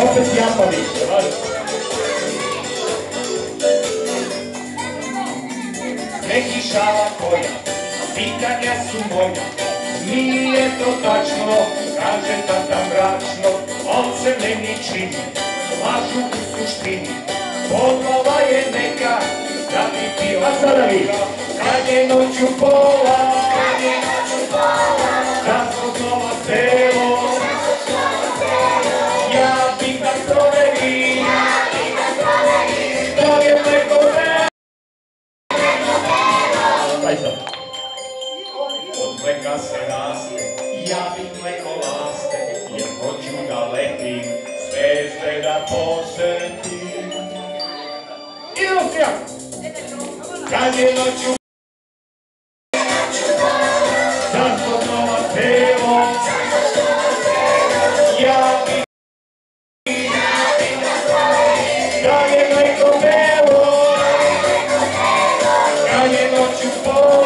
opet Japani. Neki šala koja, pitanja su moja. Nije to tačno, kaže tata mračno. On se meni čini, lažu u suštini. Podlova je neka, da bi bila zdrava. Kad je noću pola, da spoznova selo. Ja bih da proveri, da je neko vero. Od mleka se raste, ja bih mleko laste, jer hoću da letim, zvezde da posetim. Idemo svi ja! Kad je noću da spoznova selo. Ja bih da je mleko belo, kad je noću pola.